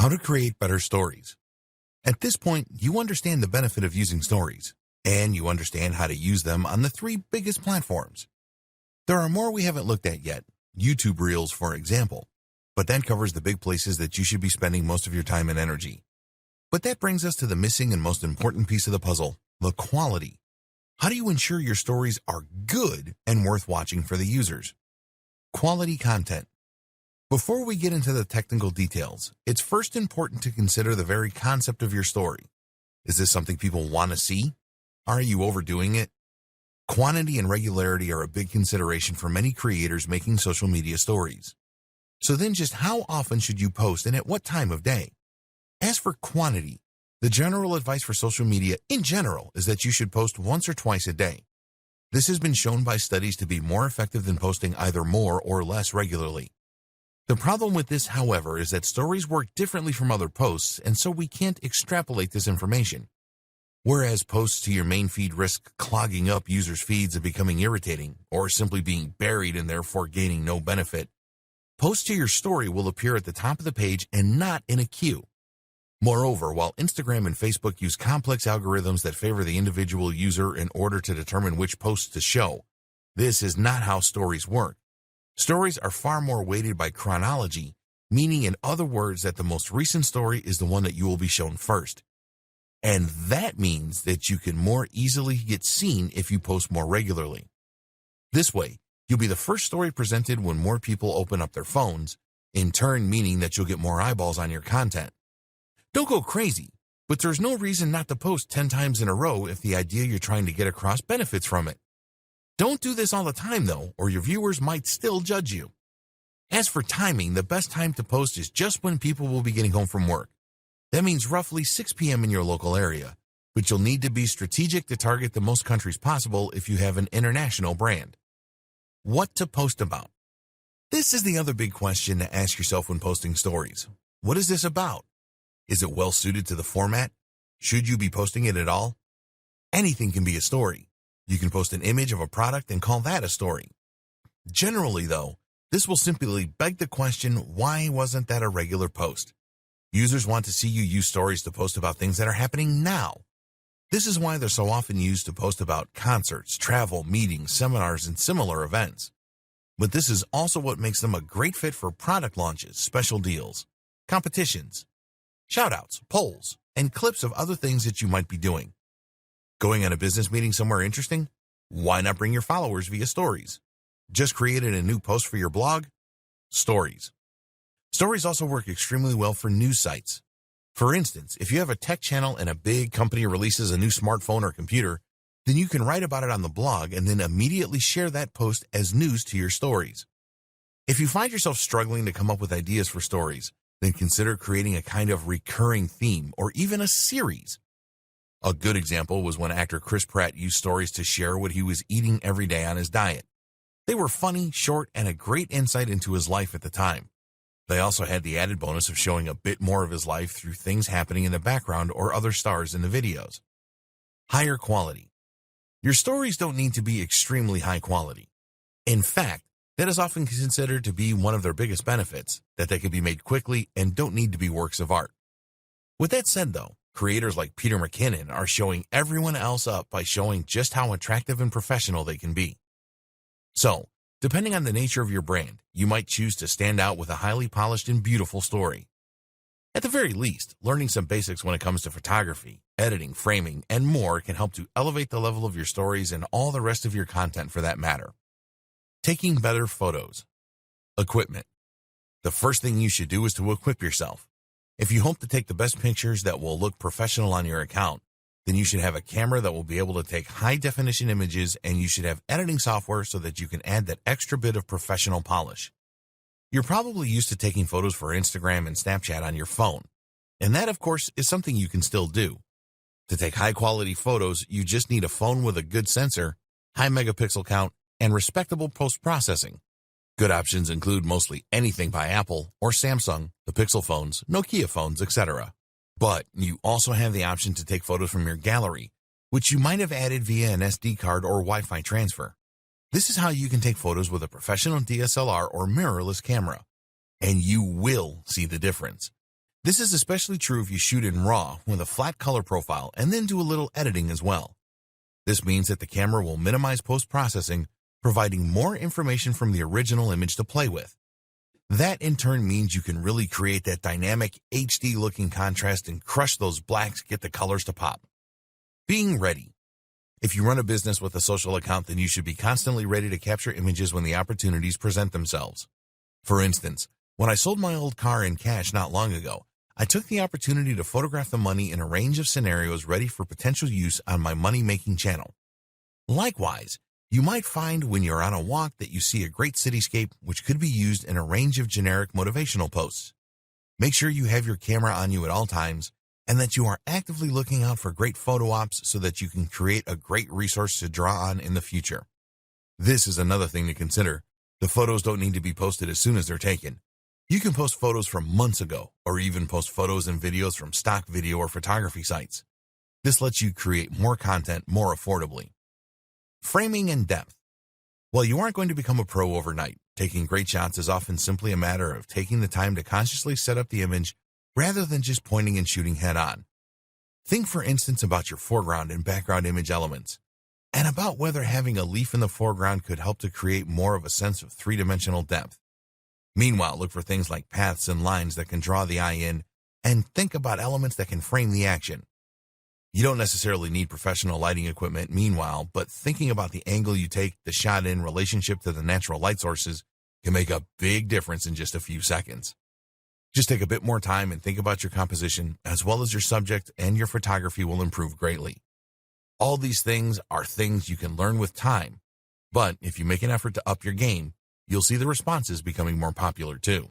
How to create better stories. At this point, you understand the benefit of using stories, and you understand how to use them on the three biggest platforms. There are more we haven't looked at yet, YouTube Reels for example, but that covers the big places that you should be spending most of your time and energy. But that brings us to the missing and most important piece of the puzzle, the quality. How do you ensure your stories are good and worth watching for the users? Quality content. Before we get into the technical details, it's first important to consider the very concept of your story. Is this something people want to see? Are you overdoing it? Quantity and regularity are a big consideration for many creators making social media stories. So then just how often should you post and at what time of day? As for quantity, the general advice for social media in general is that you should post once or twice a day. This has been shown by studies to be more effective than posting either more or less regularly. The problem with this, however, is that stories work differently from other posts, and so we can't extrapolate this information. Whereas posts to your main feed risk clogging up users' feeds and becoming irritating, or simply being buried and therefore gaining no benefit, posts to your story will appear at the top of the page and not in a queue. Moreover, while Instagram and Facebook use complex algorithms that favor the individual user in order to determine which posts to show, this is not how stories work. Stories are far more weighted by chronology, meaning in other words that the most recent story is the one that you will be shown first. And that means that you can more easily get seen if you post more regularly. This way, you'll be the first story presented when more people open up their phones, in turn meaning that you'll get more eyeballs on your content. Don't go crazy, but there's no reason not to post 10 times in a row if the idea you're trying to get across benefits from it. Don't do this all the time though, or your viewers might still judge you. As for timing, the best time to post is just when people will be getting home from work. That means roughly 6 p.m. in your local area, but you'll need to be strategic to target the most countries possible if you have an international brand. What to post about? This is the other big question to ask yourself when posting stories. What is this about? Is it well suited to the format? Should you be posting it at all? Anything can be a story. You can post an image of a product and call that a story. Generally, though, this will simply beg the question, why wasn't that a regular post? Users want to see you use stories to post about things that are happening now. This is why they're so often used to post about concerts, travel, meetings, seminars, and similar events. But this is also what makes them a great fit for product launches, special deals, competitions, shoutouts, polls, and clips of other things that you might be doing. Going on a business meeting somewhere interesting? Why not bring your followers via stories? Just created a new post for your blog? Stories. Stories also work extremely well for news sites. For instance, if you have a tech channel and a big company releases a new smartphone or computer, then you can write about it on the blog and then immediately share that post as news to your stories. If you find yourself struggling to come up with ideas for stories, then consider creating a kind of recurring theme or even a series. A good example was when actor Chris Pratt used stories to share what he was eating every day on his diet. They were funny, short, and a great insight into his life at the time. They also had the added bonus of showing a bit more of his life through things happening in the background or other stars in the videos. Higher quality. Your stories don't need to be extremely high quality. In fact, that is often considered to be one of their biggest benefits, that they can be made quickly and don't need to be works of art. With that said though, creators like Peter McKinnon are showing everyone else up by showing just how attractive and professional they can be. So, depending on the nature of your brand, you might choose to stand out with a highly polished and beautiful story. At the very least, learning some basics when it comes to photography, editing, framing, and more can help to elevate the level of your stories and all the rest of your content for that matter. Taking better photos. Equipment. The first thing you should do is to equip yourself. If you hope to take the best pictures that will look professional on your account, then you should have a camera that will be able to take high-definition images, and you should have editing software so that you can add that extra bit of professional polish. You're probably used to taking photos for Instagram and Snapchat on your phone, and that, of course, is something you can still do. To take high-quality photos, you just need a phone with a good sensor, high megapixel count, and respectable post-processing. Good options include mostly anything by Apple or Samsung, the Pixel phones, Nokia phones, etc. But you also have the option to take photos from your gallery, which you might have added via an SD card or Wi-Fi transfer. This is how you can take photos with a professional DSLR or mirrorless camera, and you will see the difference. This is especially true if you shoot in RAW with a flat color profile and then do a little editing as well. This means that the camera will minimize post-processing, providing more information from the original image to play with. That in turn means you can really create that dynamic HD-looking contrast and crush those blacks, get the colors to pop. Being ready. If you run a business with a social account, then you should be constantly ready to capture images when the opportunities present themselves. For instance, when I sold my old car in cash not long ago, I took the opportunity to photograph the money in a range of scenarios ready for potential use on my money-making channel. Likewise, you might find when you're on a walk that you see a great cityscape which could be used in a range of generic motivational posts. Make sure you have your camera on you at all times and that you are actively looking out for great photo ops so that you can create a great resource to draw on in the future. This is another thing to consider. The photos don't need to be posted as soon as they're taken. You can post photos from months ago or even post photos and videos from stock video or photography sites. This lets you create more content more affordably. Framing and depth. While you aren't going to become a pro overnight, taking great shots is often simply a matter of taking the time to consciously set up the image rather than just pointing and shooting head-on. Think, for instance, about your foreground and background image elements, and about whether having a leaf in the foreground could help to create more of a sense of three-dimensional depth. Meanwhile, look for things like paths and lines that can draw the eye in, and think about elements that can frame the action. You don't necessarily need professional lighting equipment meanwhile, but thinking about the angle you take the shot in relationship to the natural light sources can make a big difference in just a few seconds. Just take a bit more time and think about your composition, as well as your subject, and your photography will improve greatly. All these things are things you can learn with time, but if you make an effort to up your game, you'll see the responses becoming more popular too.